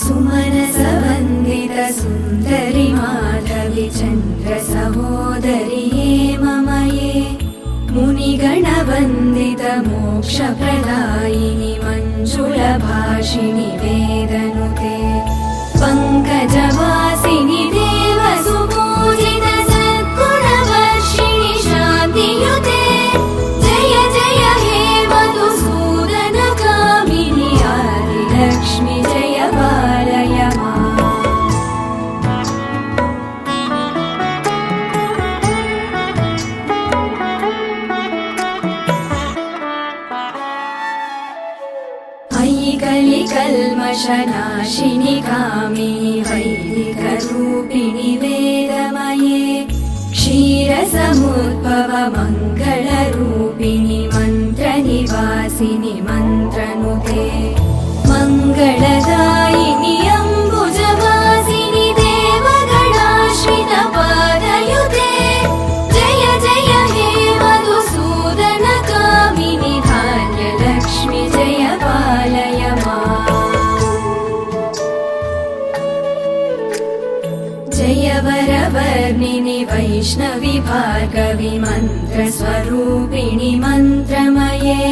सुमनसवन्दित सुन्दरि माधवि चन्द्र सहोदरि हेममये मुनिगणवन्दित मोक्षप्रदायिनि मञ्जुलभाषिणि वेदनुते पङ्कजवासिनि देवसुपूजित सद्गुणवर्षिणि शान्तियुते जय जय हे मधुसूदन कामिनि आदिलक्ष्मि जय पालय माम्। अयि कलिकल्मषनाशिनि कामिनि वैदिकरूपिणि वेदमये क्षीरसमुद्भव मङ्गलरूपिणि मन्त्रनिवासिनि मन्त्रनुते मङ्गलदायिनि अम्बुजवासिनि देवगणाश्रित पादयुते जय जय हे मधुसूदन कामिनि धान्यलक्ष्मि जय पालय माम्। जय वरवर्णिनि वैष्णवि भार्गवि मन्त्रस्वरूपिणि मन्त्रमये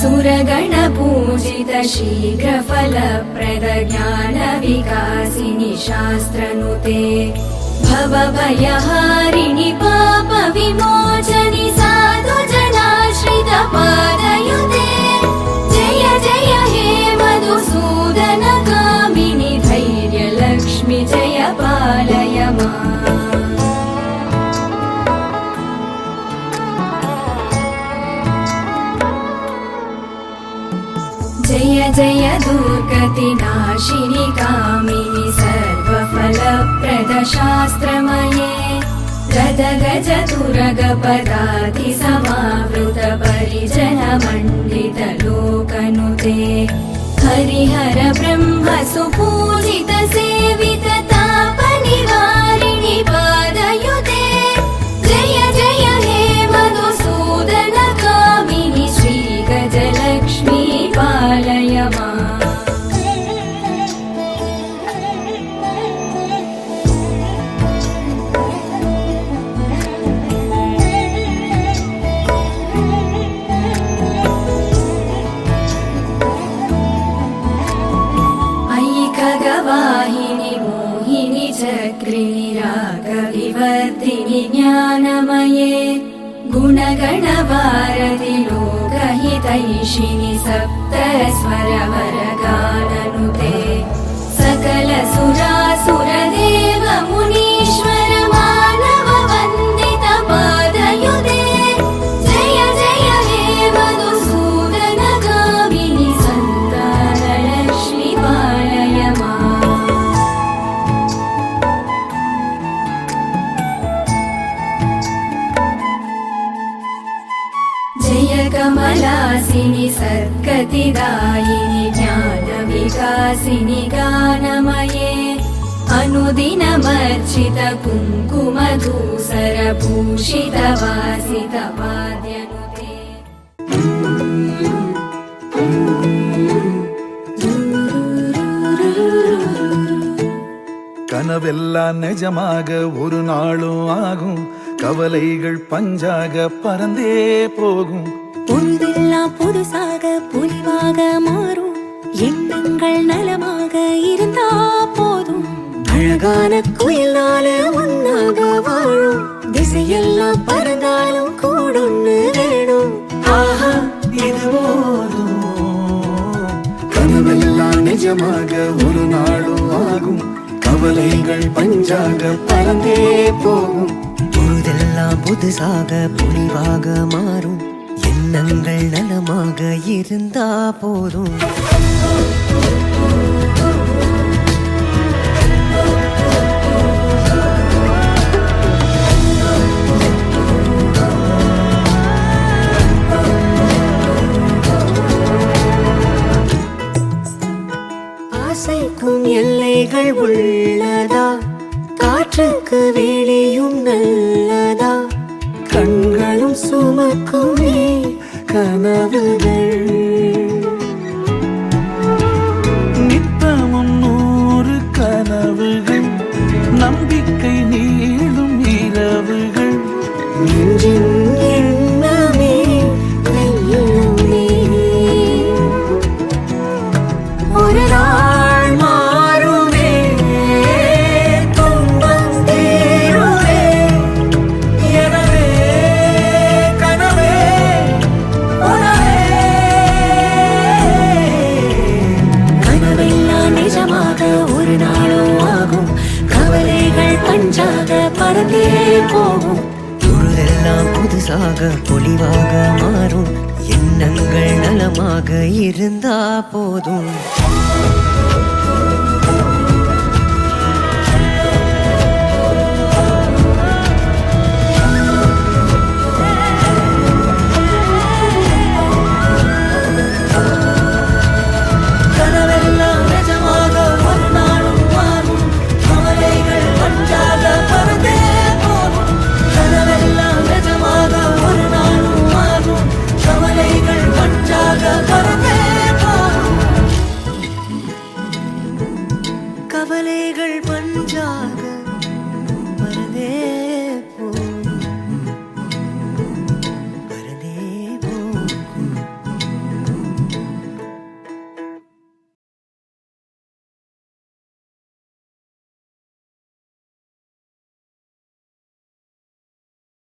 सुरगणपूजित शीघ्रफलप्रद ज्ञानविकासिनि शास्त्रनुते भवभयहारिणि पापविमोचनि साधुजनाश्रित पादयुते जय जय हे मधुसूदन कामिनि धैर्यलक्ष्मि जय पालय माम्। जय जय दुर्गतिनाशिनि कामिनि सर्वफलप्रद शास्त्रमये गदगज तुरगपदाति समावृत परिजनमण्डित लोकनुते हरिहर ब्रह्म सुपूजित सेवित तापनिवारिणि पादयुते जय जय हे मधुसूदन कामिनि श्रीगजलक्ष्मी पालय माम्। अयि खगवाहिनि मोहिनि चक्रिणि रागविवर्धिनि ज्ञानमये गुणगणवारधि लोकहितैषिणि सप्तस्वरवरगाननुते सकल सुरासुरदेव मुनीश्वर मानव वन्दित पादयुते जय जय हे मधुसूदन कामिनि सन्तानलक्ष्मि पालय माम्। जय कमलासिनि सद्गतिदायिनि ज्ञानविकासिनि गानमये अनुदिनमर्चित कुङ्कुमधूसरभूषित वासित वाद्यनुते கனவெல்லாம் நிஜமாக ஒரு நாளும் ஆகும் கவலைகள் பஞ்சாக பறந்தே போகும் பொழுதெல்லாம் புதுசாக பொலிவாக மாறும் எண்ணங்கள் நலமாக இருந்தா போதும் அழகான குயிலால ஒன்னாக வாழும் திசையெல்லாம் பறந்தாலும் கூடொன்னு வேணும் ஆஹா இது போதும் கனவெல்லாம் நிஜமாக ஒரு நாளும் ஆகும் கவலைகள் பஞ்சாக பறந்தே போகும் பொழுதெல்லாம் புதுசாக பொலிவாக மாறும் எண்ணங்கள் நலமாக இருந்தா போதும் ஆசைக்கும் எல்லைகள் உள்ளதா காற்றுக்கு வேலையும் நல்லதா கண்களும் சுமக்குமே கனவுகள் நித்தமும் ஒரு நாளும் ஆகும் கவலைகள் பஞ்சாக பறந்தே போகும் பொழுதெல்லாம் புதுசாக பொலிவாக மாறும் எண்ணங்கள் நலமாக இருந்தா போதும்